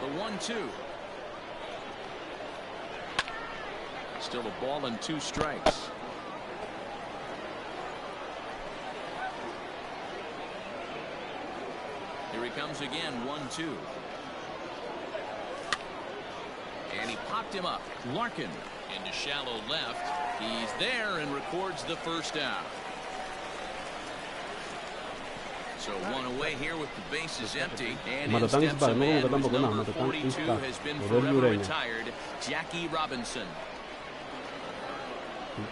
The 1-2. Still a ball and 2 strikes. Here he comes again, 1-2. And he popped him up. Larkin into shallow left. He's there and records the first out. So 1 away here with the bases empty. And in steps a man whose number 42 has been forever retired, Jackie Robinson.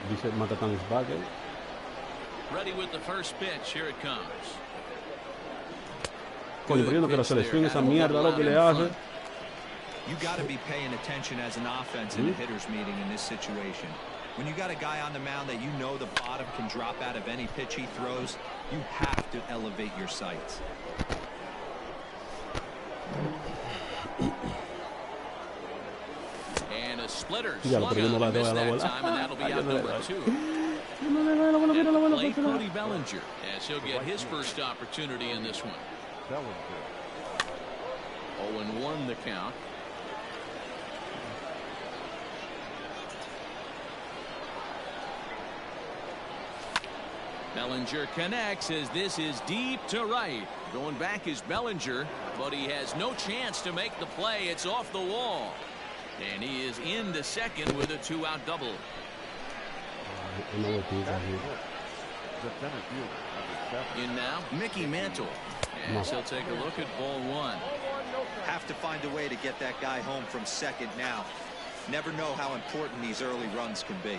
Dice matatan-is-back. Ready with the first pitch. Here it comes. Coño, pero yo no quiero hacer swing esa mierda lo que le hace. You got to be paying attention as an offense in a hitter's meeting in this situation. When you got a guy on the mound that you know the bottom can drop out of any pitch he throws, you have to elevate your sights. And a splitter swung on, missed that time, and that'll be out number 2. Play Cody Bellinger as he'll get his first opportunity in this one. 0-1 the count. Bellinger connects as this is deep to right. Going back is Bellinger, but he has no chance to make the play. It's off the wall. And he is into second with a 2-out double. In now, Mickey Mantle. And he'll take a look at ball 1. Have to find a way to get that guy home from second now. Never know how important these early runs can be.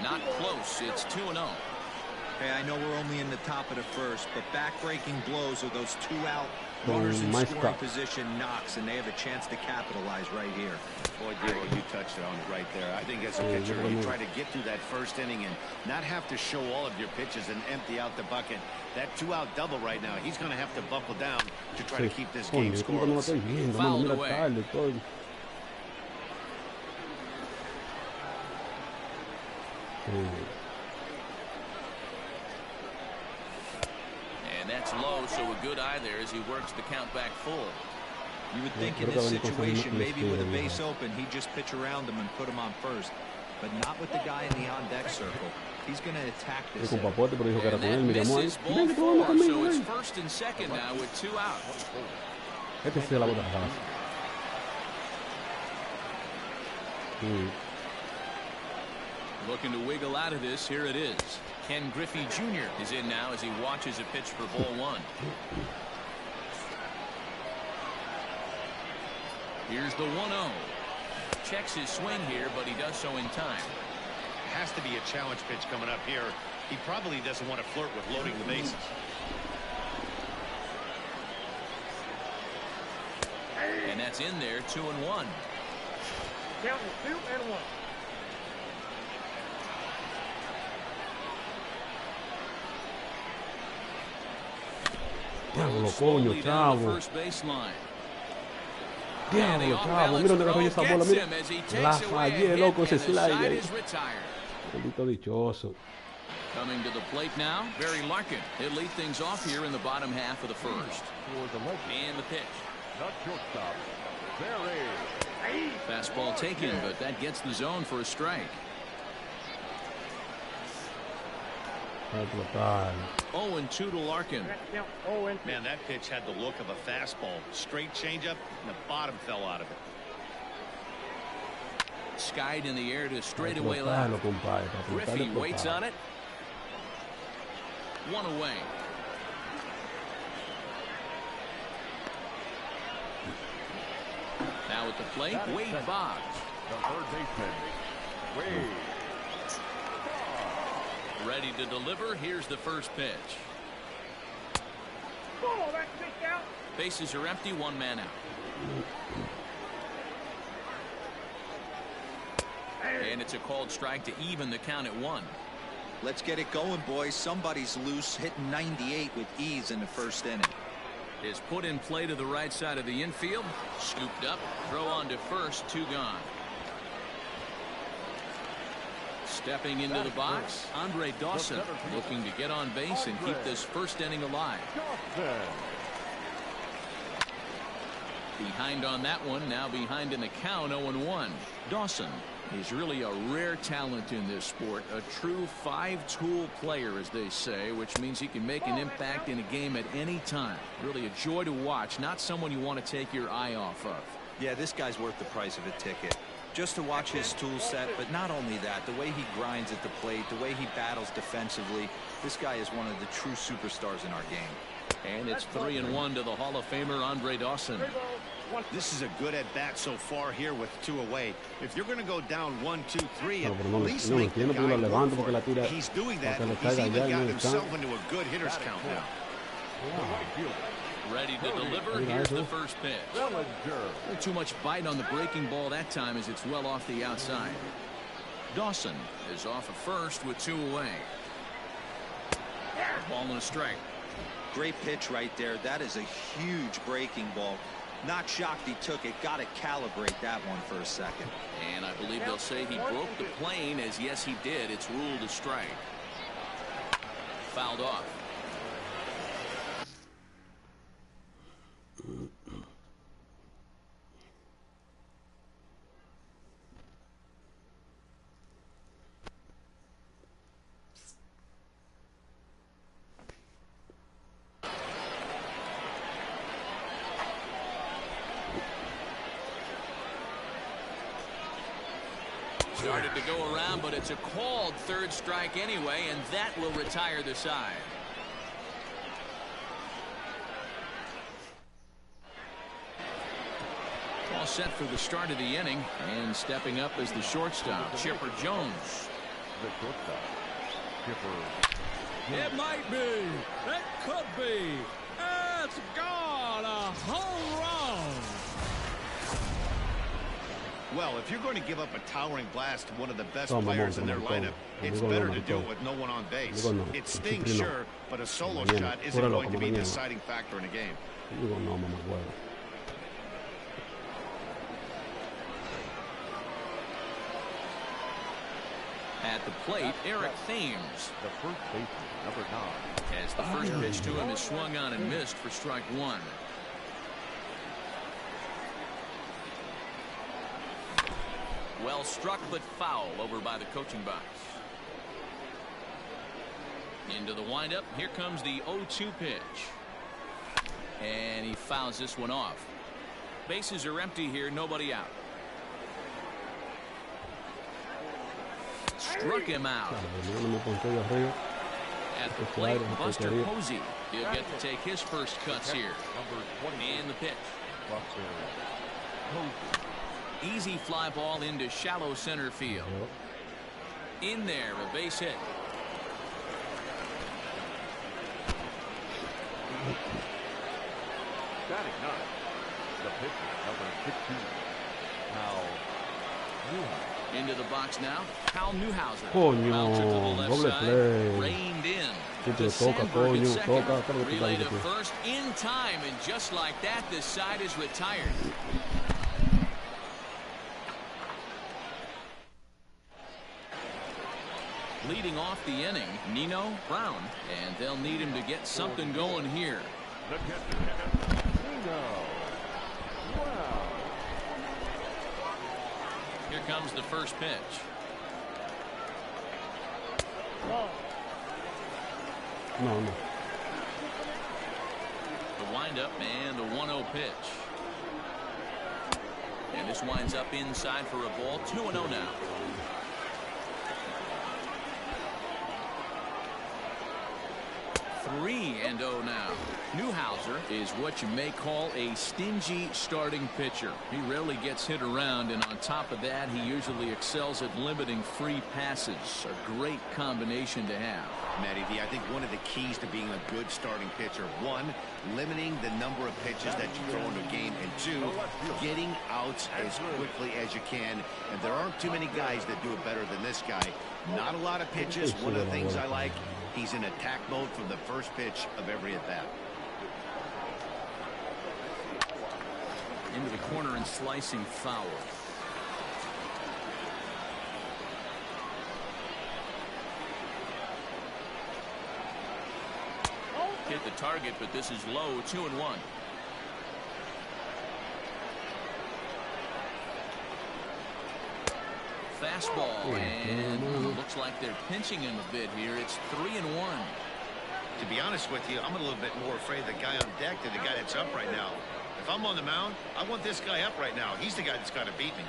Not close. It's 2-0. Hey, I know we're only in the top of the first, but back-breaking blows are those 2-out runners in scoring position knocks, and they have a chance to capitalize right here. Boy, Diego, you touched it on it right there. I think as a pitcher, you try to get through that first inning and not have to show all of your pitches and empty out the bucket. That 2-out double right now, he's going to have to buckle down to try to keep this game scoreless. Fouled away. And that's low, so a good eye there as he works the count back full. You would think in this situation, maybe with a base open, he'd just pitch around him and put him on first. But not with the guy in the on-deck circle. He's going to attack this. And that misses ball 4, so it's first and second now with 2 outs. Looking to wiggle out of this. Here it is. Ken Griffey Jr. is in now as he watches a pitch for ball 1. Here's the 1-0. Checks his swing here, but he does so in time. Has to be a challenge pitch coming up here. He probably doesn't want to flirt with loading the bases. And that's in there, 2-1. Count is 2-1. Diablo, coño, chavo. First baseline. Diablo, chavo. Mira dónde agarró esa bola. Mira. La fallé, loco, ese slider. Maldito dichoso. Coming to the plate now, Barry Larkin. He'll lead things off here in the bottom half of the first. And the pitch. Fastball taken, but that gets the zone for a strike. 0-2 to Larkin. Man, that pitch had the look of a fastball. Straight changeup, and the bottom fell out of it. Skied in the air to straightaway left. Griffey waits on it. 1 away. Now at the plate, Wade Boggs. The third baseman, Wade. Ready to deliver. Here's the first pitch. Bases are empty, 1 man out. And it's a called strike to even the count at 1. Let's get it going, boys. Somebody's loose, hitting 98 with ease in the first inning. Is put in play to the right side of the infield. Scooped up. Throw on to first. 2 gone. Stepping into the box, Andre Dawson looking to get on base and keep this first inning alive. Behind on that one, now behind in the count, 0-1. Dawson is really a rare talent in this sport, a true five-tool player, as they say, which means he can make an impact in a game at any time. Really a joy to watch, not someone you want to take your eye off of. Yeah, this guy's worth the price of a ticket. Just to watch his tool set, but not only that, the way he grinds at the plate, the way he battles defensively, this guy is one of the true superstars in our game. And it's 3-1 to the Hall of Famer Andre Dawson. This is a good at-bat so far here with 2 away. If you're going to go down 1, 2, 3, at least make the guy work for it. He's doing that. He's even got himself into a good hitter's count now. Ready to deliver. Here's the first pitch. Not too much bite on the breaking ball that time as it's well off the outside. Dawson is off at first with 2 away. Ball and a strike. Great pitch right there. That is a huge breaking ball. Not shocked he took it. Got to calibrate that one for a second. And I believe they'll say he broke the plane, as yes he did. It's ruled a strike. Fouled off. Started to go around, but it's a called third strike anyway, and that will retire the side. All set for the start of the inning, and stepping up as the shortstop, Chipper Jones. The shortstop, Chipper. It might be. It could be. It's gone. A home run. Well, if you're going to give up a towering blast to one of the best players in their lineup, it's better to do it with no one on base. It stings, sure, but a solo shot isn't going to be the deciding factor in a game. At the plate, Eric Thames. The first baseman, number 9. As the first pitch to him is swung on and missed for strike 1. Well struck, but foul over by the coaching box. Into the windup. Here comes the 0-2 pitch. And he fouls this one off. Bases are empty here. Nobody out. Struck him out. At the plate, Buster Posey. He'll get to take his first cuts here. And the pitch. Easy fly ball into shallow center field. In there, a base hit. Batting 9. The pitcher, number 15. Into the box now. Cal Newhouser. Coño, doble play. Reined in. Toca, relay to first in time, and just like that, the side is retired. Leading off the inning, Nino Brown, and they'll need him to get something going here. The catcher, Nino. Wow. Here comes the first pitch. No. The windup and the 1-0 pitch. And this winds up inside for a ball. 2-0 now. And 0 now. Newhouser is what you may call a stingy starting pitcher. He rarely gets hit around, and on top of that, he usually excels at limiting free passes. A great combination to have. Matty D, I think one of the keys to being a good starting pitcher, 1, limiting the number of pitches that you throw into a game, and 2, getting outs as quickly as you can. And there aren't too many guys that do it better than this guy. Not a lot of pitches. One of the things I like, he's in attack mode from the first pitch of every at-bat. Into the corner and slicing foul. Hit the target, but this is low. 2-1. fastball, and looks like they're pinching him a bit here. It's 3-1. To be honest with you, I'm a little bit more afraid of the guy on deck than the guy that's up right now. If I'm on the mound, I want this guy up right now. He's the guy that's got to beat me.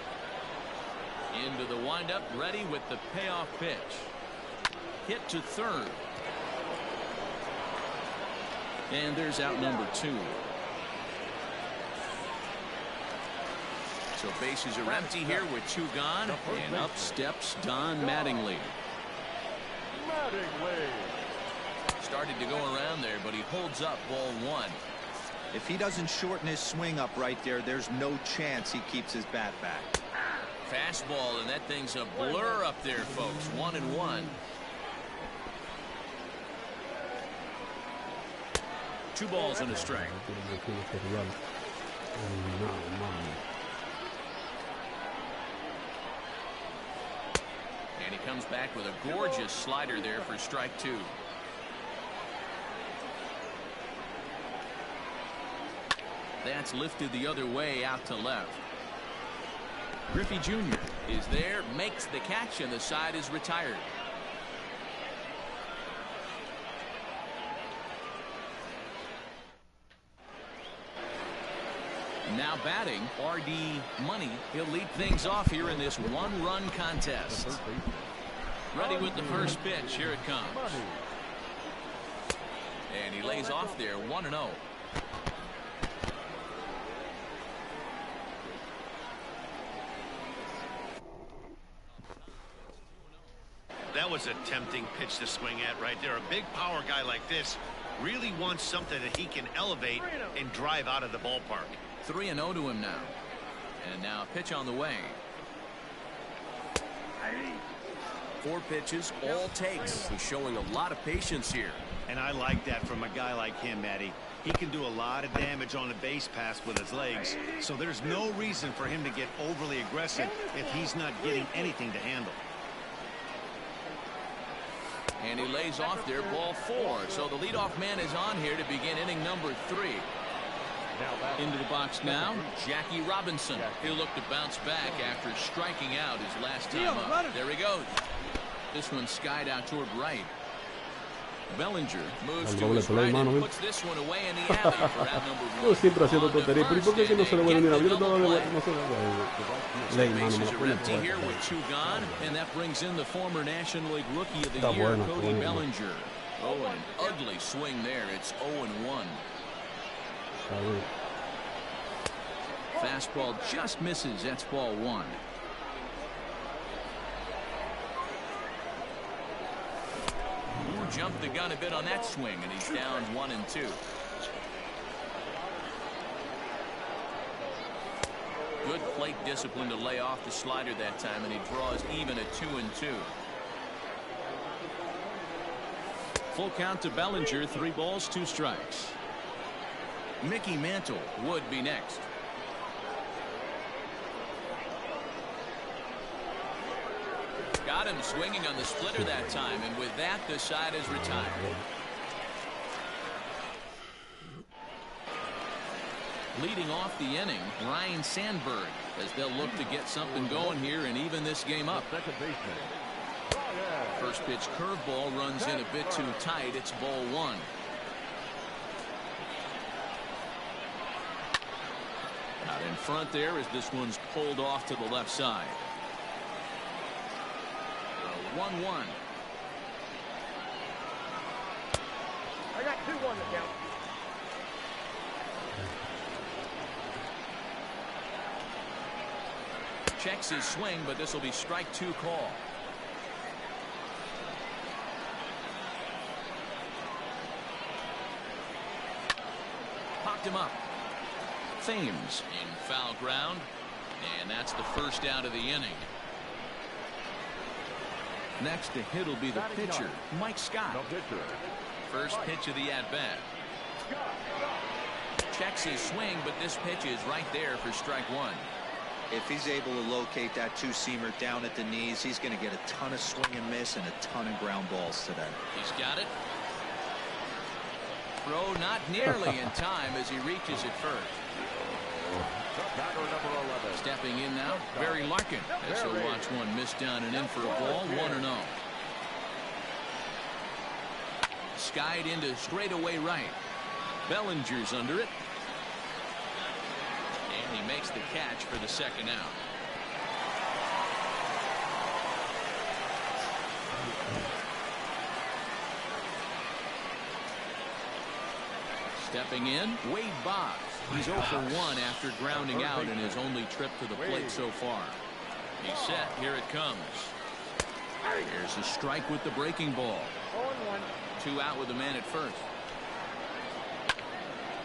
Into the windup, ready with the payoff pitch. Hit to third. And there's out number 2. So bases are empty here with 2 gone. And up steps Don Mattingly. Started to go around there, but he holds up ball 1. If he doesn't shorten his swing up right there, there's no chance he keeps his bat back. Fastball, and that thing's a blur up there, folks. 1-1. 2 balls and a strike. And he comes back with a gorgeous slider there for strike 2. That's lifted the other way out to left. Griffey Jr. is there, makes the catch, and the side is retired. Now batting, R.D. Money. He'll lead things off here in this 1-run contest. Ready with the first pitch. Here it comes. And he lays off there, 1-0. That was a tempting pitch to swing at right there. A big power guy like this really wants something that he can elevate and drive out of the ballpark. 3-0 to him now. And now a pitch on the way. 4 pitches, all takes. He's showing a lot of patience here. And I like that from a guy like him, Matty. He can do a lot of damage on a base pass with his legs. So there's no reason for him to get overly aggressive if he's not getting anything to handle. And he lays off there, ball 4. So the leadoff man is on here to begin inning number 3. Into the box now, Jackie Robinson. He'll look to bounce back after striking out his last time up. There he goes. This one skied out toward right. Bellinger moves to his right and puts this one away in the alley for out number 1. Siempre haciendo tonterías. ¿Pero por qué no se le vuelve? Mira, yo no se le Bases are empty here with 2 gone, and that brings in the former National League Rookie of the Year, Cody Bellinger. Oh, an ugly swing there. It's 0-1. Fastball just misses. That's ball 1. Jumped the gun a bit on that swing, and he's down 1-2. Good plate discipline to lay off the slider that time, and he draws even at 2-2. Full count to Bellinger. 3 balls, 2 strikes. Mickey Mantle would be next. Got him swinging on the splitter that time, and with that, the side is retired. Leading off the inning, Ryan Sandberg, as they'll look to get something going here and even this game up. First pitch curveball runs in a bit too tight. It's ball 1. Out in front there as this one's pulled off to the left side. 1-1. I got 2-1 to count. Checks his swing, but this will be strike 2 call. Popped him up. Thames in foul ground, and that's the first out of the inning. Next to hit will be the pitcher, Mike Scott. First pitch of the at-bat. Checks his swing, but this pitch is right there for strike 1. If he's able to locate that 2-seamer down at the knees, he's going to get a ton of swing and miss and a ton of ground balls today. He's got it. Throw not nearly in time as he reaches it first. Batter number 11. Stepping in now, Barry Larkin. As he'll watch one miss down and in for a ball, 1-0. Skied into straightaway right. Bellinger's under it. And he makes the catch for the second out. Stepping in, Wade Boggs. He's 0 for 1 after grounding out in his only trip to the plate so far. He's set. Here it comes. There's a strike with the breaking ball. 2 out with the man at first.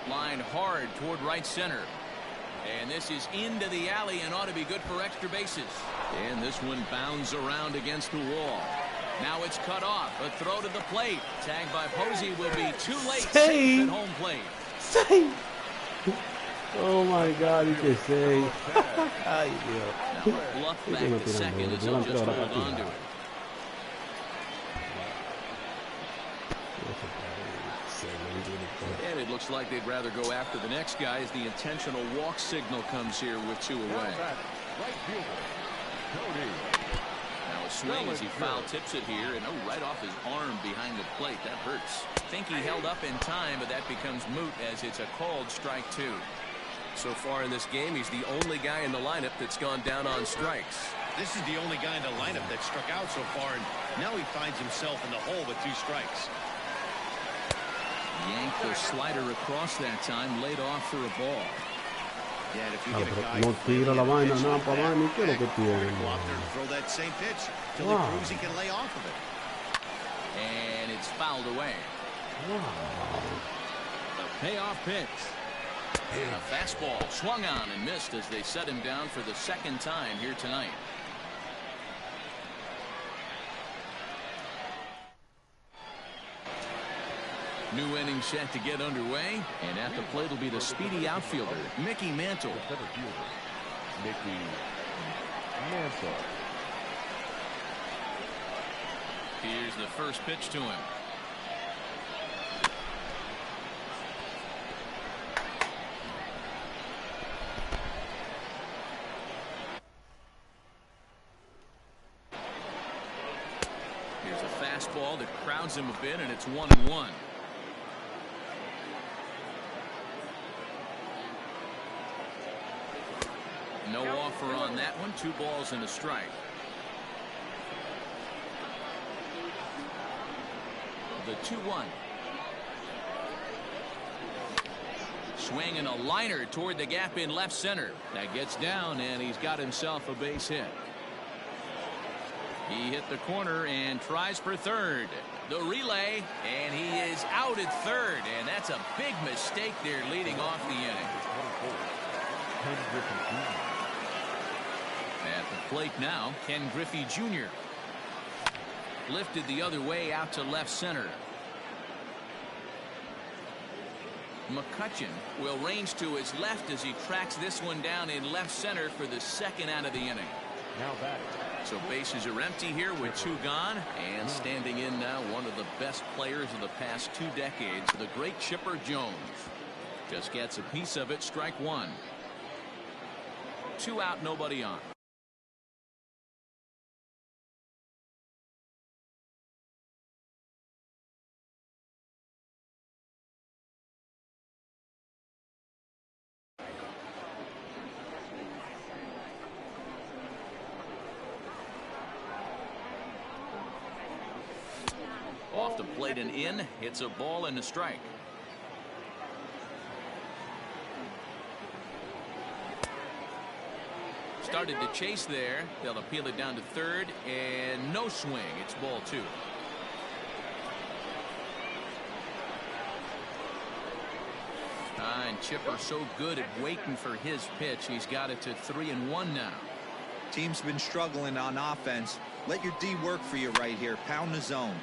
Line hard toward right center. And this is into the alley and ought to be good for extra bases. And this one bounds around against the wall. Now it's cut off. A throw to the plate. Tagged by Posey will be too late. Safe at home plate. Safe. Oh my God, he can say. Ay, Dios. Now bluff back to second as he'll just hold on to it. And it looks like they'd rather go after the next guy as the intentional walk signal comes here with 2 away. Right fielder, Cody. Now a swing as he foul tips it here, and right off his arm behind the plate. That hurts. I think he held up in time, but that becomes moot as it's a called strike 2. So far in this game, he's the only guy in the lineup that's gone down on strikes. This is the only guy in the lineup that struck out so far, and now he finds himself in the hole with 2 strikes. Yanked the slider across that time, laid off for a ball. Yeah, and if you get a guy no tira la vaina, nada para vaina, ¿qué es lo que tiene? go out there and throw that same pitch till he proves he can lay off of it. And it's fouled away. The payoff pitch. A fastball swung on and missed as they set him down for the second time here tonight. New inning set to get underway, and at the plate will be the speedy outfielder, Mickey Mantle. Center fielder, Mickey Mantle. Here's the first pitch to him. Here's a fastball that crowds him a bit, and it's 1-1. No offer on that one. 2 balls and a strike. The 2-1. Swing and a liner toward the gap in left center. That gets down, and he's got himself a base hit. He hit the corner and tries for third. The relay, and he is out at third, and that's a big mistake there leading off the inning. At the plate now, Ken Griffey Jr. Lifted the other way out to left center. McCutcheon will range to his left as he tracks this one down in left center for the second out of the inning. Now batting. So bases are empty here with 2 gone, and standing in now one of the best players of the past 2 decades, the great Chipper Jones. Just gets a piece of it, strike 1. 2 out, nobody on. Off the plate and in, hits a ball and a strike. Started to chase there. They'll appeal it down to third, and no swing. It's ball 2. And Chipper so good at waiting for his pitch. He's got it to 3-1 now. Team's been struggling on offense. Let your D work for you right here. Pound the zone.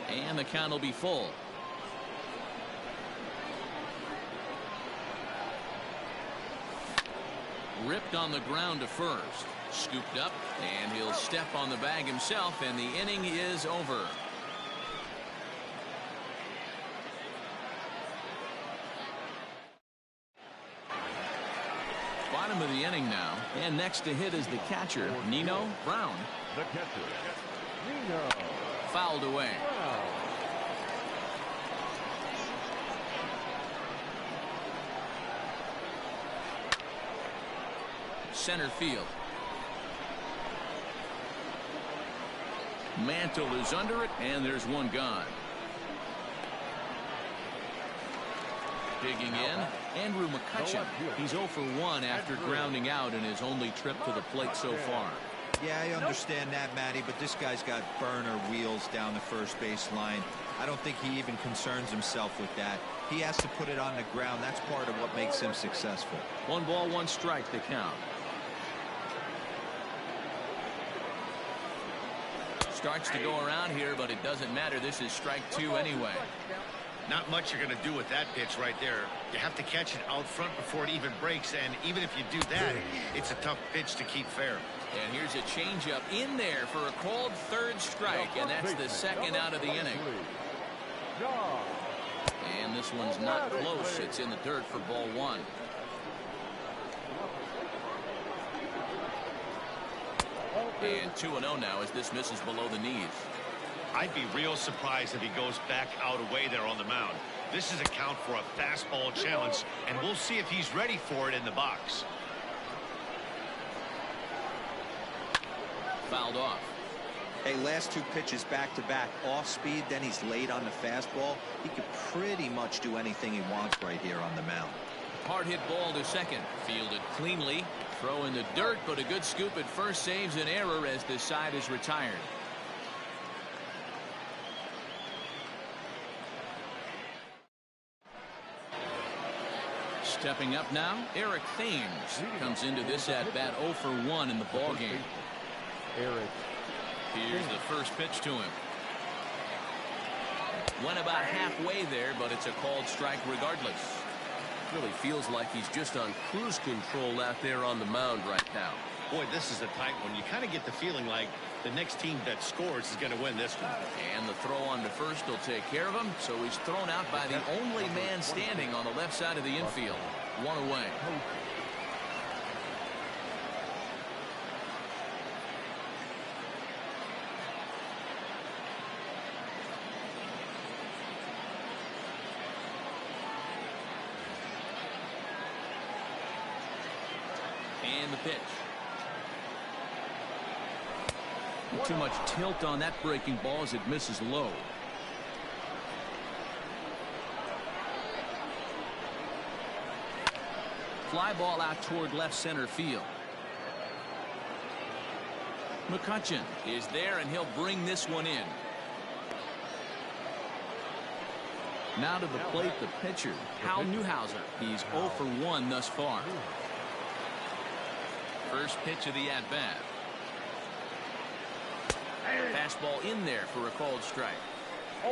And the count will be full. Ripped on the ground to first. Scooped up, and he'll step on the bag himself, and the inning is over. Bottom of the inning now. And next to hit is the catcher, Nino Brown. The catcher, Nino. Fouled away. Brown. Center field. Mantle is under it, and there's one gone. Digging in, Andrew McCutchen. He's 0 for 1 after grounding out in his only trip to the plate so far. Yeah, I understand that, Matty, but this guy's got burner wheels down the first base line. I don't think he even concerns himself with that. He has to put it on the ground. That's part of what makes him successful. 1 ball, 1 strike to count. Starts to go around here, but it doesn't matter. This is strike 2 anyway. Not much you're going to do with that pitch right there. You have to catch it out front before it even breaks, and even if you do that, it's a tough pitch to keep fair. And here's a changeup in there for a called third strike, and that's the second out of the inning. And this one's not close. It's in the dirt for ball 1. And 2-0 now as this misses below the knees. I'd be real surprised if he goes back out away there on the mound. This is a count for a fastball challenge, and we'll see if he's ready for it in the box. Fouled off. Hey, last 2 pitches back-to-back, off speed, then he's late on the fastball. He could pretty much do anything he wants right here on the mound. Hard hit ball to second. Fielded cleanly. Throw in the dirt, but a good scoop at first saves an error as this side is retired. Stepping up now, Eric Thames comes into this at-bat 0 for 1 in the ballgame. Eric. Here's the first pitch to him. Went about halfway there, but it's a called strike regardless. Really feels like he's just on cruise control out there on the mound right now. Boy, this is a tight one. You kind of get the feeling like the next team that scores is going to win this one. And the throw on to first will take care of him, so he's thrown out by the only man standing on the left side of the infield. 1 away. And the pitch. Too much tilt on that breaking ball as it misses low. Fly ball out toward left center field. McCutchen is there, and he'll bring this one in. Now to the plate, the pitcher, Hal Newhouser. He's 0 for 1 thus far. First pitch of the at-bat. Fastball in there for a called strike.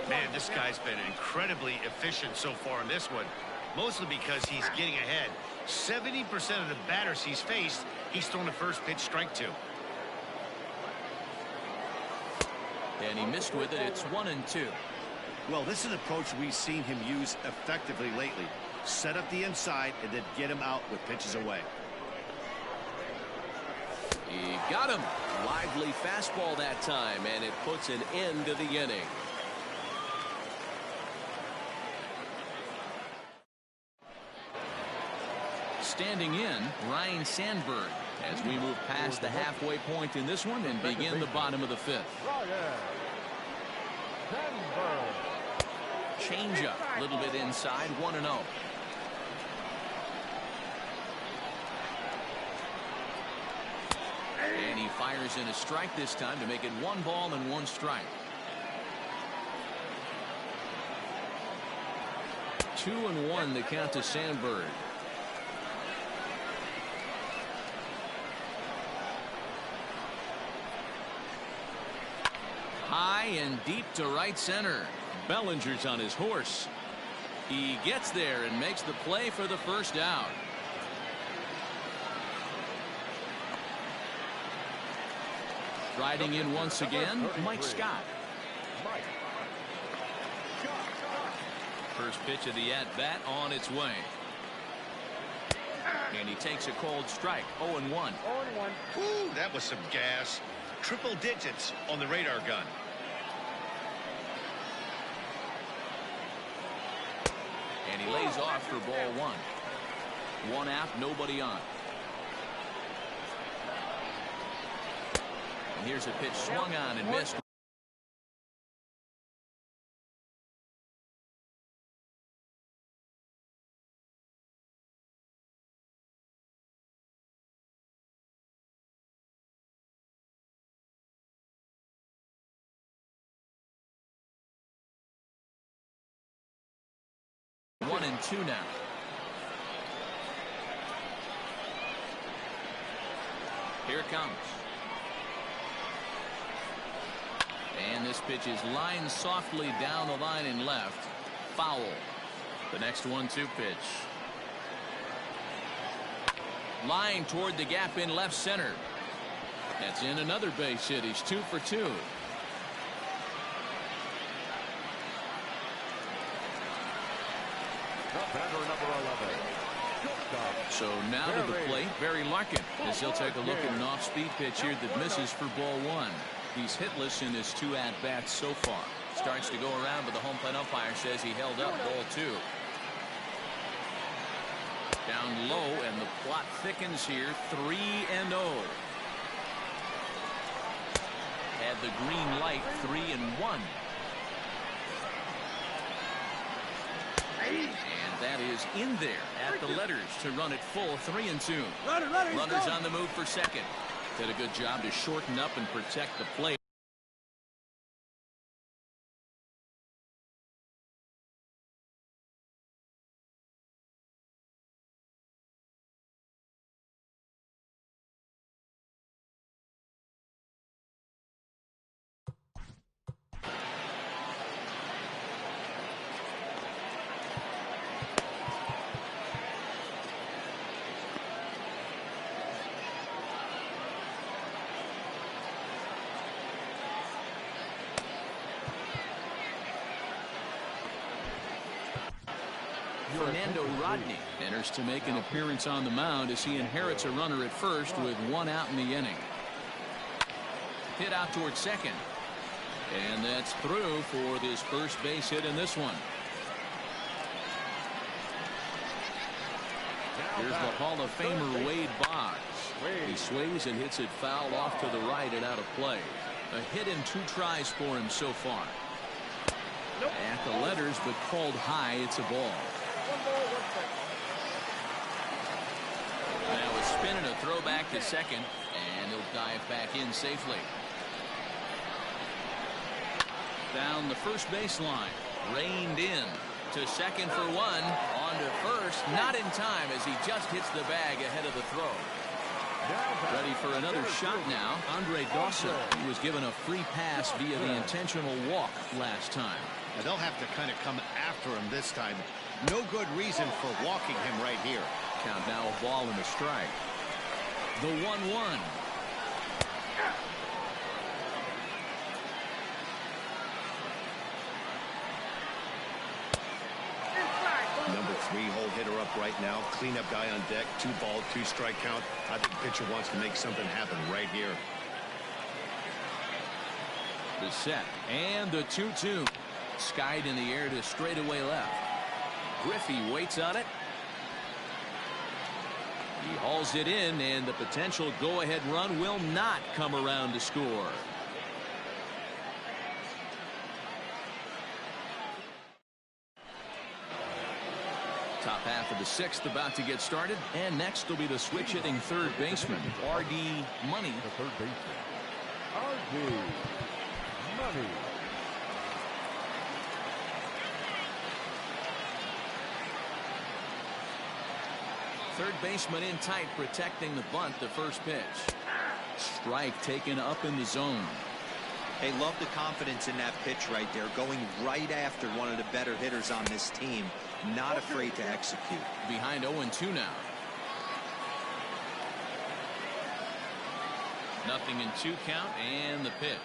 Man, this guy's been incredibly efficient so far in this one, mostly because he's getting ahead. 70% of the batters he's faced, he's thrown the first pitch strike to. And he missed with it. It's 1-2. Well, this is an approach we've seen him use effectively lately. Set up the inside and then get him out with pitches away. He got him. Lively fastball that time, and it puts an end to the inning. Standing in, Ryan Sandberg, as we move past the halfway point in this one and begin the bottom of the 5th. Change up, a little bit inside, 1-0. And he fires in a strike this time to make it 1 ball and 1 strike. 2-1 the count to Sandberg. High and deep to right center. Bellinger's on his horse. He gets there and makes the play for the first out. Riding in once again, Mike Scott. First pitch of the at-bat on its way. And he takes a cold strike. 0-1. 0-1. Ooh, that was some gas. Triple digits on the radar gun. And he lays off for ball 1. 1 out, nobody on. And here's a pitch swung on and missed. One and 2 now. Here it comes. And this pitch is lined softly down the line and left. Foul. The next 1-2 pitch. Line toward the gap in left center. That's in another base hit. He's 2 for 2. Batter number 11. So now to the plate, Barry Larkin, as he'll take a look at an off-speed pitch here that misses for ball 1. He's hitless in his 2 at-bats so far. Starts to go around, but the home plate umpire says he held up ball 2. Down low, and the plot thickens here. 3-0. Had the green light. 3-1. And that is in there at the letters to run it full. 3-2. Runners on the move for second. Did a good job to shorten up and protect the plate. Fernando Rodney enters to make an appearance on the mound as he inherits a runner at first with 1 out in the inning. Hit out towards second. And that's through for this first base hit in this one. Here's the Hall of Famer Wade Boggs. He swings and hits it foul off to the right and out of play. A hit in 2 tries for him so far. At the letters, but called high. It's a ball. Now a spin and a throw back to second, and he'll dive back in safely. Down the first baseline, reined in to second for 1, on to first, not in time as he just hits the bag ahead of the throw. Ready for another shot now. Andre Dawson. He was given a free pass via the intentional walk last time. And they'll have to kind of come after him this time. No good reason for walking him right here. Count now, a ball and a strike. The 1-1. Number 3 hole hitter up right now. Cleanup guy on deck. 2 ball, 2 strike count. I think the pitcher wants to make something happen right here. The set and the 2-2. Skied in the air to straightaway left. Griffey waits on it. He hauls it in, and the potential go-ahead run will not come around to score. Top half of the 6th about to get started, and next will be the switch-hitting third baseman, R.D. Money. The third baseman, R.D. Money. Third baseman in tight, protecting the bunt. The first pitch. Strike taken up in the zone. Hey, love the confidence in that pitch right there, going right after one of the better hitters on this team. Not afraid to execute. Behind 0-2 now. Nothing in 2 count, and the pitch.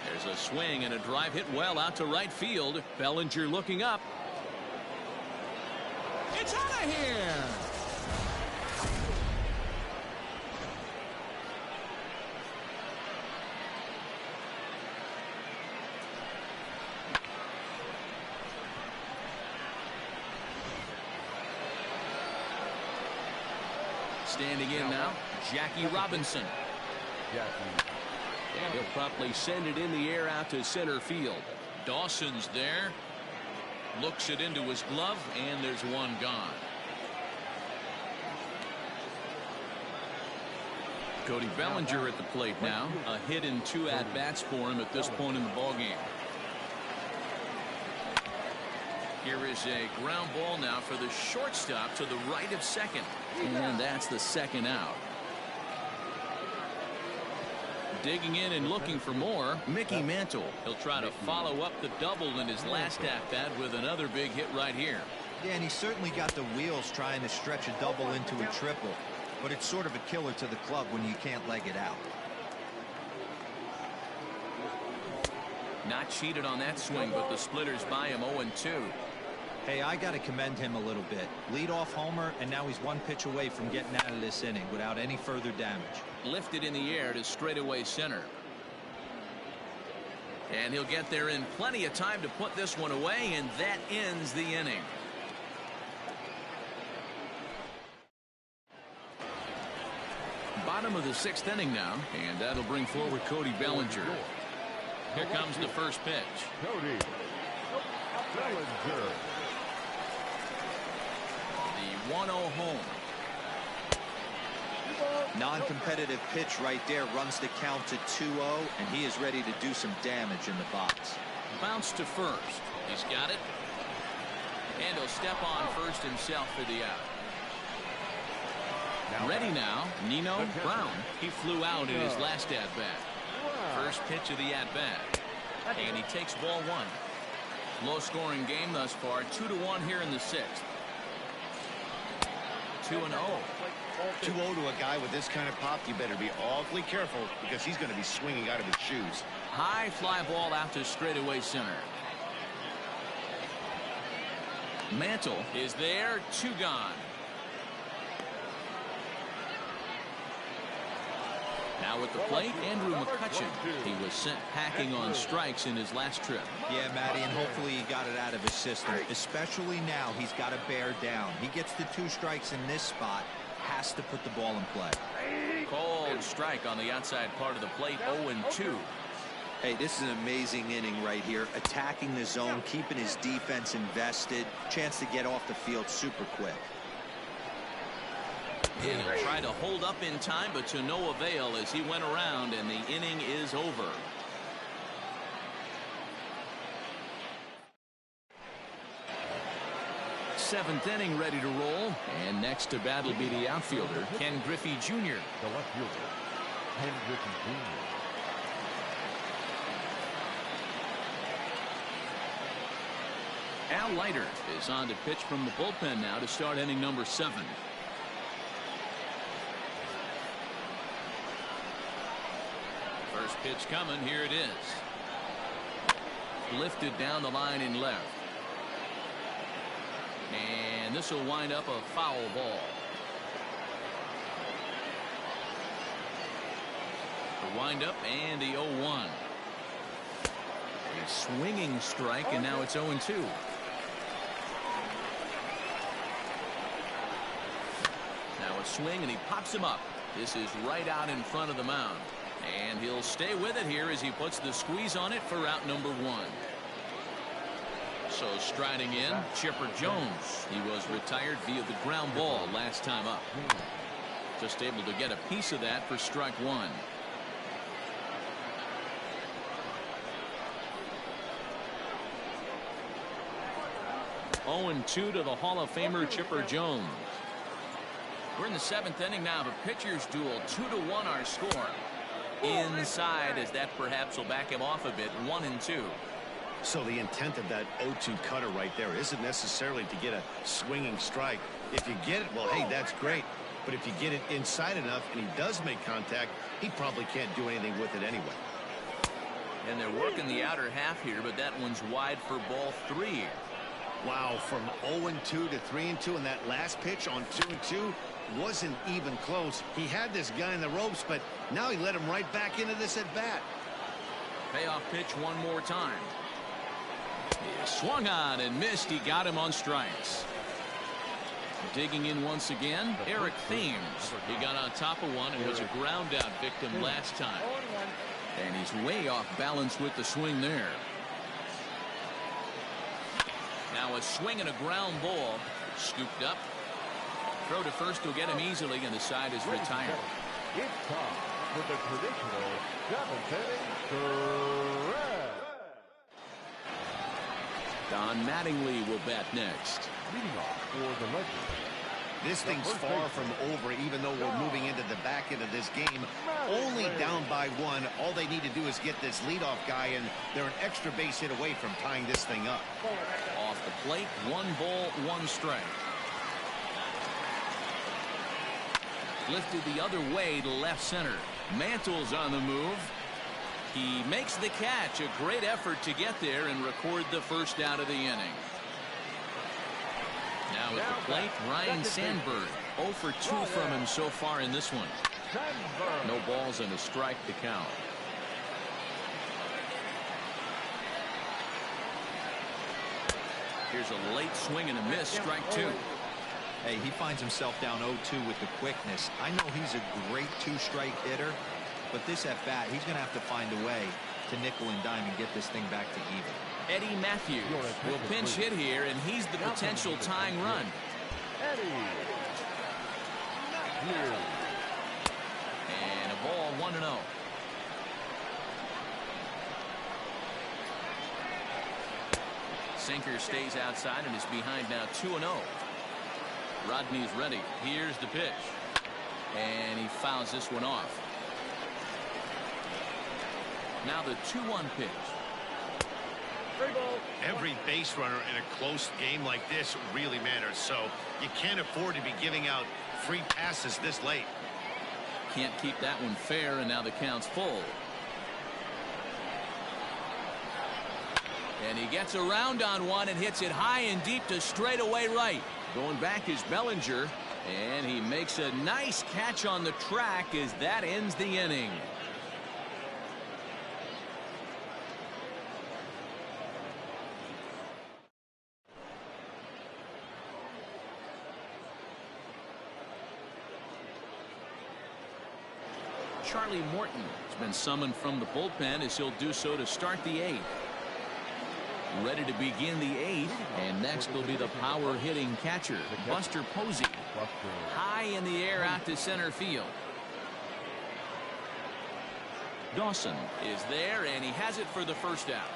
There's a swing and a drive hit well out to right field. Bellinger looking up. It's out of here. Standing in now, Jackie Robinson. And he'll promptly send it in the air out to center field. Dawson's there. Looks it into his glove, and there's one gone. Cody Bellinger at the plate now. A hit and 2 at-bats for him at this point in the ballgame. Here is a ground ball now for the shortstop to the right of second. And that's the second out. Digging in and looking for more, Mickey Mantle. He'll try to follow up the double in his last at-bat with another big hit right here. Yeah, and he certainly got the wheels trying to stretch a double into a triple. But it's sort of a killer to the club when you can't leg it out. Not cheated on that swing, but the splitters by him 0-2. Hey, I got to commend him a little bit. Leadoff homer, and now he's 1 pitch away from getting out of this inning without any further damage. Lifted in the air to straightaway center. And he'll get there in plenty of time to put this one away, and that ends the inning. Bottom of the 6th inning now, and that'll bring forward Cody Bellinger. Here comes the first pitch. Cody Bellinger. The 1-0 home. Non-competitive pitch right there, runs the count to 2-0, and he is ready to do some damage in the box. Bounce to first. He's got it. And he'll step on first himself for the out. Ready now, Nino Brown. He flew out in his last at-bat. First pitch of the at-bat. And he takes ball 1. Low-scoring game thus far. 2-1 here in the 6th. 2-0. 2-0 to a guy with this kind of pop, you better be awfully careful because he's going to be swinging out of his shoes. High fly ball out to straightaway center. Mantle is there. 2 gone. Now at the plate, Andrew McCutchen. He was sent packing on strikes in his last trip. Yeah, Matty, and hopefully he got it out of his system. Especially now, he's got to bear down. He gets the 2 strikes in this spot, has to put the ball in play. Cold strike on the outside part of the plate, 0-2. Hey, this is an amazing inning right here. Attacking the zone, keeping his defense invested. Chance to get off the field super quick. And he'll try to hold up in time, but to no avail as he went around, and the inning is over. Seventh inning ready to roll, and next to bat will be the outfielder, Ken Griffey Jr. The left fielder, Ken Griffey Jr. Al Leiter is on to pitch from the bullpen now to start inning number 7. First pitch coming. Here it is. Lifted down the line in left. And this will wind up a foul ball. The windup and the 0-1. A swinging strike, and now it's 0-2. Now a swing, and he pops him up. This is right out in front of the mound. And he'll stay with it here as he puts the squeeze on it for out number 1. So striding in, Chipper Jones. He was retired via the ground ball last time up. Just able to get a piece of that for strike 1. (0-2) to the Hall of Famer Chipper Jones. We're in the 7th inning now of a pitcher's duel. 2-1 our score. Inside, as that perhaps will back him off a bit. 1-2. So the intent of that 0-2 cutter right there isn't necessarily to get a swinging strike. If you get it, well, hey, that's great. But if you get it inside enough and he does make contact, he probably can't do anything with it anyway. And they're working the outer half here, but that one's wide for ball 3. Wow, from 0-2 to 3-2, and that last pitch on 2-2 wasn't even close. He had this guy in the ropes, but now he let him right back into this at bat. Payoff pitch one more time. He swung on and missed. He got him on strikes. Digging in once again, Eric Thames. He got on top of one and was a ground out victim last time. And he's way off balance with the swing there. Now a swing and a ground ball. Scooped up. Throw to first will get him easily, and the side is retired. It's time for the traditional 7th inning. Don Mattingly will bat next. Leading off for the Legends. This thing's far from over, even though we're moving into the back end of this game. Only down by 1. All they need to do is get this leadoff guy, and they're an extra base hit away from tying this thing up. Off the plate, 1 ball, 1 strike. Lifted the other way to left center. Mantle's on the move. He makes the catch. A great effort to get there and record the first out of the inning. Now at the plate, Ryan Sandberg. 0 for 2 from him so far in this one. No balls and a strike to count. Here's a late swing and a miss. Strike 2. Hey, he finds himself down 0-2 with the quickness. I know he's a great 2-strike hitter, but this at bat, he's going to have to find a way to nickel and dime and get this thing back to even. Eddie Matthews will pinch hit here, and he's the potential tying run. Eddie Matthews. And a ball, 1-0. Sinker stays outside and is behind now 2-0. Rodney's ready. Here's the pitch. And he fouls this one off. Now the 2-1 pitch. Every base runner in a close game like this really matters, so you can't afford to be giving out free passes this late. Can't keep that one fair, and now the count's full. And he gets around on one and hits it high and deep to straightaway right. Going back is Bellinger, and he makes a nice catch on the track as that ends the inning. Charlie Morton has been summoned from the bullpen as he'll do so to start the 8th. Ready to begin the 8th, and next will be the power hitting catcher, Buster Posey. High in the air out to center field. Dawson is there, and he has it for the first out.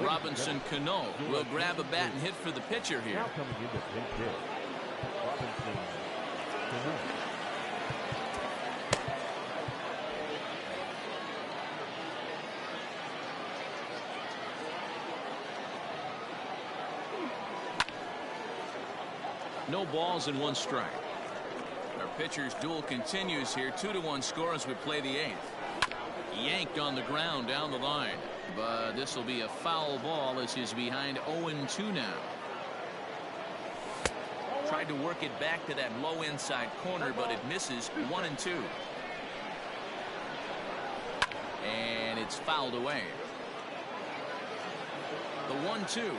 Robinson Cano will grab a bat and hit for the pitcher here. Now coming into pinch hit, Robinson Cano. No balls and 1 strike. Our pitcher's duel continues here. 2-1 score as we play the 8th. Yanked on the ground down the line. But this will be a foul ball as he's behind 0-2 now. Tried to work it back to that low inside corner, but it misses. 1-2. And it's fouled away. The 1-2.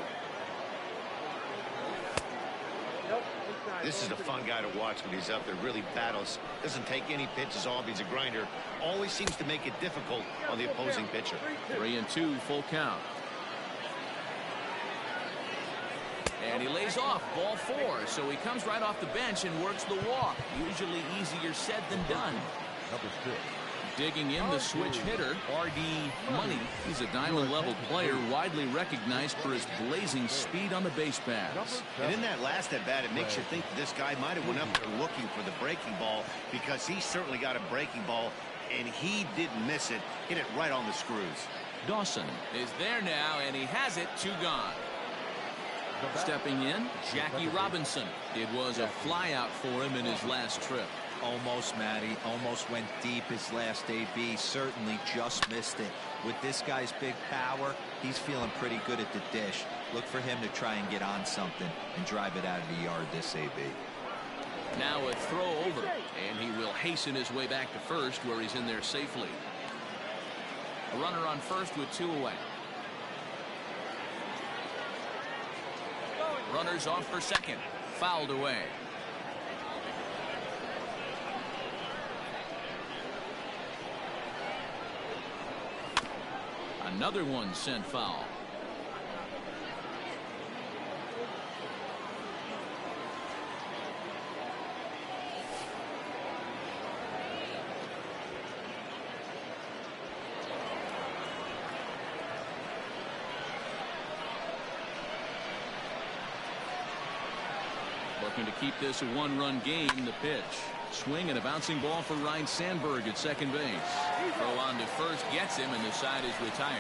This is a fun guy to watch when he's up there. Really battles. Doesn't take any pitches off. He's a grinder. Always seems to make it difficult on the opposing pitcher. 3-2, full count. And he lays off, ball 4. So he comes right off the bench and works the walk. Usually easier said than done. Number 6. Digging in the switch hitter, R.D. Money. He's a diamond-level player, widely recognized for his blazing speed on the base paths. And in that last at-bat, it makes you think this guy might have went up there looking for the breaking ball, because he certainly got a breaking ball, and he didn't miss it. Hit it right on the screws. Dawson is there now, and he has it. 2 gone. Stepping in, Jackie Robinson. It was a flyout for him in his last trip. Almost, Matty. Almost went deep his last AB. Certainly just missed it. With this guy's big power, he's feeling pretty good at the dish. Look for him to try and get on something and drive it out of the yard this AB. Now a throw over, and he will hasten his way back to first, where he's in there safely. A runner on first with 2 away. Runners off for second. Fouled away. Another one sent foul. Looking to keep this a 1-run game. The pitch. Swing and a bouncing ball for Ryan Sandberg at second base. Throw on to first gets him, and the side is retired.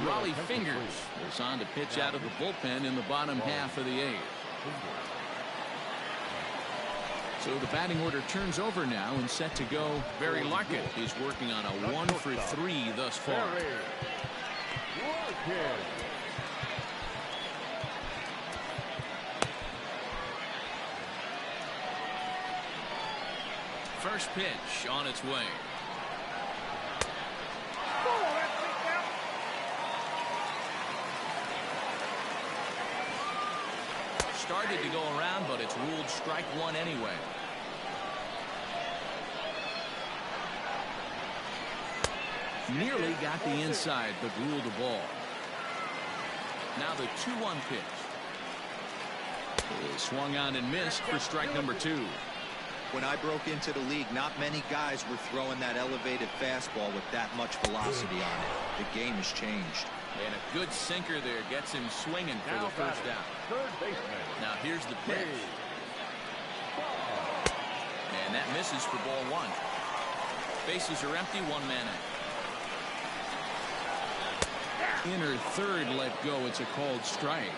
Raleigh Fingers is on to pitch out of the bullpen in the bottom half of the 8th. So the batting order turns over now and set to go. Barry Larkin is working on a 1 for 3 thus far. First pitch on its way. Started to go around, but it's ruled strike 1 anyway. Nearly got the inside, but ruled a ball. Now the 2-1 pitch. Is swung on and missed for strike number 2. When I broke into the league, not many guys were throwing that elevated fastball with that much velocity on it. The game has changed. And a good sinker there gets him swinging for the first down. Now here's the pitch. And that misses for ball 1. Bases are empty, 1 man out. Inner third let go. It's a called strike.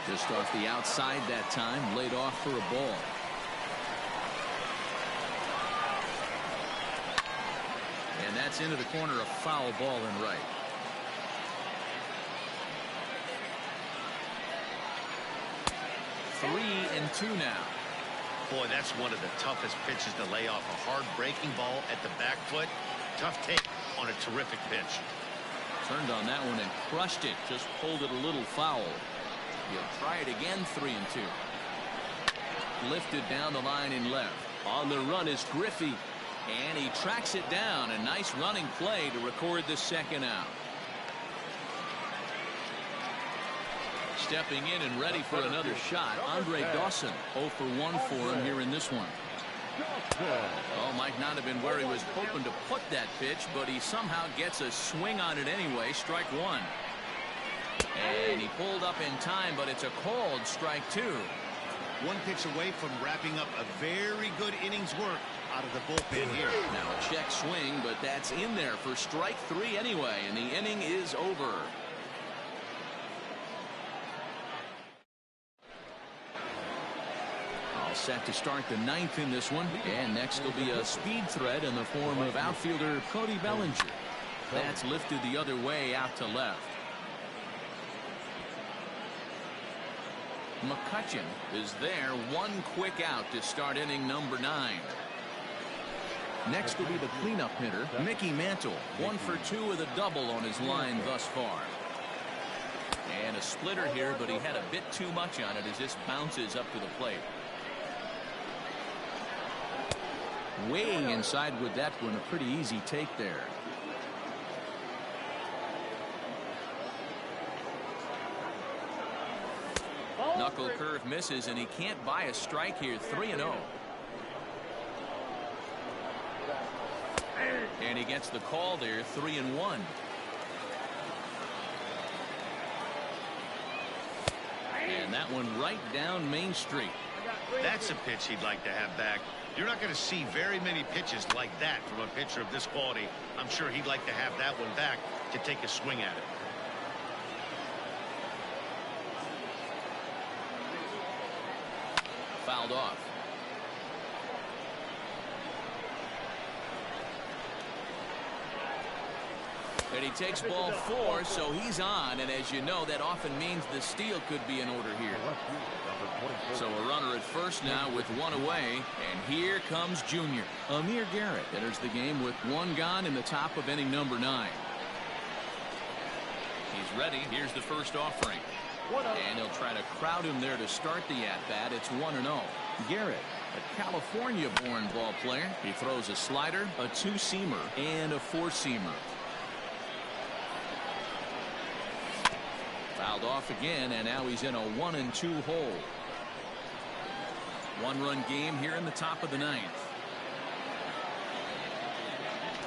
Just off the outside that time, laid off for a ball. And that's into the corner, a foul ball and right. Three and 2 now. Boy, that's one of the toughest pitches to lay off. A hard breaking ball at the back foot. Tough take on a terrific pitch. Turned on that one and crushed it. Just pulled it a little foul. He'll try it again. 3 and 2. Lifted down the line in left. On the run is Griffey. And he tracks it down. A nice running play to record the second out. Stepping in and ready for another shot, Andre Dawson. 0 for 1 for him here in this one. Oh, might not have been where he was hoping to put that pitch, but he somehow gets a swing on it anyway. Strike 1. And he pulled up in time, but it's a called strike 2. One pitch away from wrapping up a very good innings work out of the bullpen here. Now a check swing, but that's in there for strike 3 anyway, and the inning is over. All set to start the 9th in this one, and next will be a speed threat in the form of outfielder Cody Bellinger. That's lifted the other way out to left. McCutcheon is there, 1 quick out to start inning number 9. Next will be the cleanup hitter, Mickey Mantle. 1 for 2 with a double on his line thus far. And a splitter here, but he had a bit too much on it as this bounces up to the plate. Way inside with that one, a pretty easy take there. Knuckle curve misses, and he can't buy a strike here. 3 and 0. And he gets the call there. 3 and 1. And that one right down Main Street. That's a pitch he'd like to have back. You're not going to see very many pitches like that from a pitcher of this quality. I'm sure he'd like to have that one back to take a swing at it. Fouled off. And he takes ball 4, so he's on. And as you know, that often means the steal could be in order here. So a runner at first now with 1 away. And here comes Junior. Amir Garrett enters the game with 1 gone in the top of inning number 9. He's ready. Here's the first offering. And he'll try to crowd him there to start the at-bat. It's 1-0. Garrett, a California-born ball player. He throws a slider, a 2-seamer, and a 4-seamer. Fouled off again, and now he's in a 1-2 hole. 1-run game here in the top of the 9th.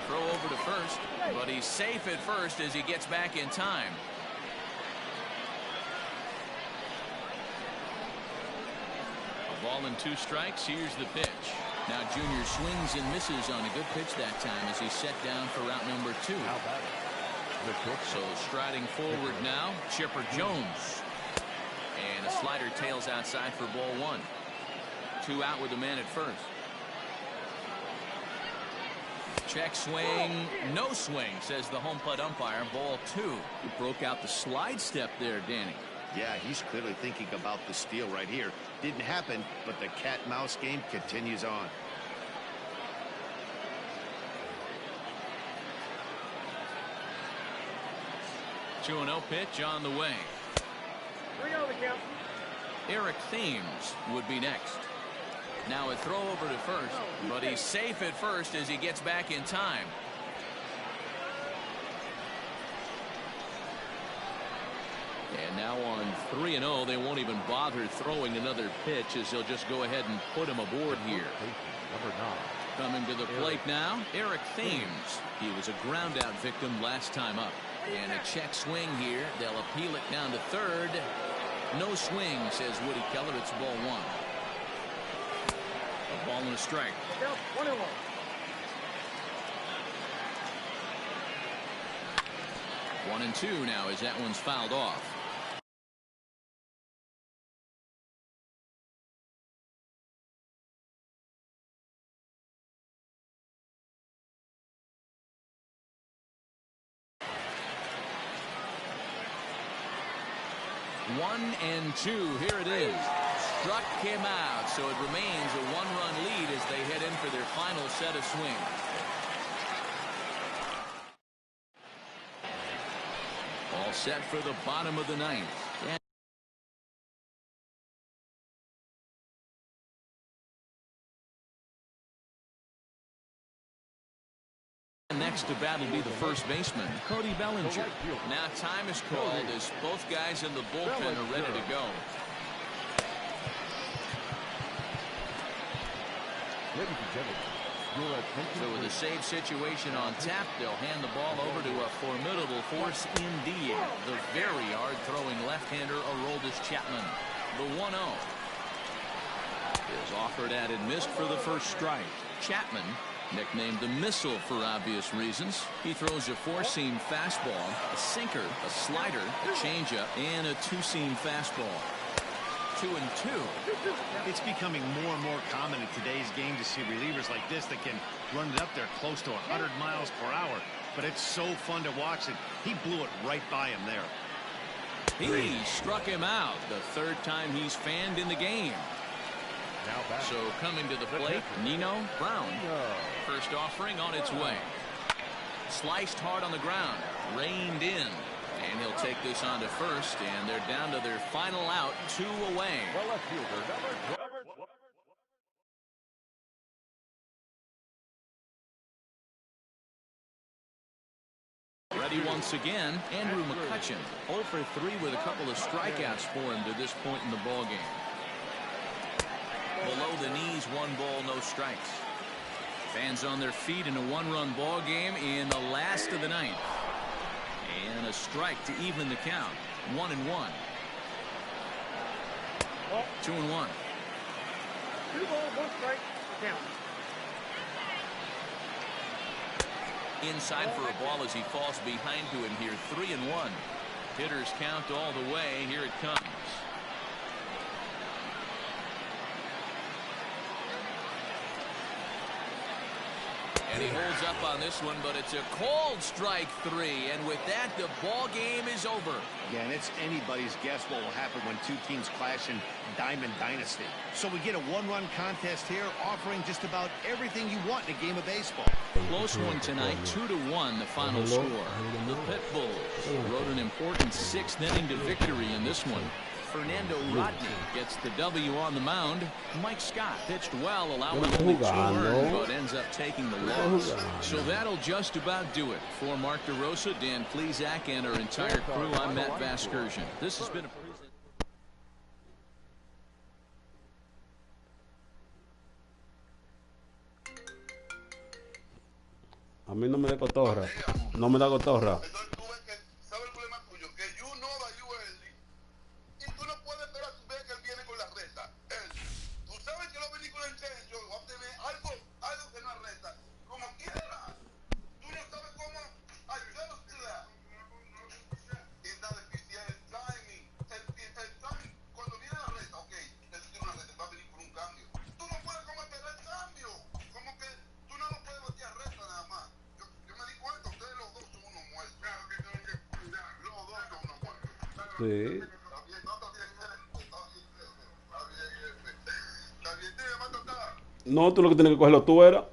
Throw over to first, but he's safe at first as he gets back in time. A ball and 2 strikes. Here's the pitch. Now Junior swings and misses on a good pitch that time as he's set down for route number 2. So striding forward now, Chipper Jones. And a slider tails outside for ball 1. 2 out with a man at first. Check swing, no swing, says the home plate umpire. Ball 2. He broke out the slide step there, Danny. Yeah, he's clearly thinking about the steal right here. Didn't happen, but the cat-mouse game continues on. Two 2-0 pitch on the way. 3-0 the count. Eric Thames would be next. Now a throw over to first, but he's safe at first as he gets back in time. And now on 3-0, they won't even bother throwing another pitch as they'll just go ahead and put him aboard here. Number 9. Coming to the plate now, Eric Thames. He was a ground-out victim last time up. And a check swing here. They'll appeal it down to third. No swing, says Woody Keller. It's ball 1. A ball and a strike. 1-1. 1-2 now as that one's fouled off. One and 2. Here it is. Struck him out, so it remains a 1-run lead as they head in for their final set of swings. All set for the bottom of the 9th. Next to bat will be the first baseman, Cody Bellinger. Now time is called as both guys in the bullpen are ready to go. Ladies and gentlemen, your attention. So with a save situation on tap, they'll hand the ball over to a formidable force indeed. The very hard-throwing left-hander Aroldis Chapman. The 1-0 is offered at and missed for the first strike. Chapman, nicknamed the Missile for obvious reasons. He throws a 4-seam fastball, a sinker, a slider, a changeup, and a 2-seam fastball. 2-2. It's becoming more and more common in today's game to see relievers like this that can run it up there close to 100 miles per hour. But it's so fun to watch it. He blew it right by him there. He struck him out the 3rd time he's fanned in the game. So coming to the plate, Nino Brown. First offering on its way. Sliced hard on the ground. Reined in. And he'll take this on to first. And they're down to their final out. 2 away. The left fielder, number 12. Ready once again, Andrew McCutchen. 0 for 3 with a couple of strikeouts for him to this point in the ballgame. Below the knees, 1 ball, no strikes. Fans on their feet in a 1-run ball game in the last of the 9th. And a strike to even the count. 1-1. 2-1. 2 balls, 1 strike. count. Inside for a ball as he falls behind to him here. 3-1. Hitters count all the way. Here it comes. And he holds up on this one, but it's a cold strike 3. And with that, the ball game is over. Yeah, and it's anybody's guess what will happen when two teams clash in Diamond Dynasty. So we get a one-run contest here, offering just about everything you want in a game of baseball. Close one tonight, 2-1 the final score. The Pit Bulls rode an important 6th inning to victory in this one. Fernando Rodney gets the W on the mound. Mike Scott pitched well, allowing only 2 earned, but ends up taking the loss. So that'll just about do it. For Mark DeRosa, Dan Plesac, and our entire crew, I'm Matt Vasgersian. This has been a A mí no me da cotorra. No me da cotorra. Sí. No, tú lo que tienes que cogerlo tú era.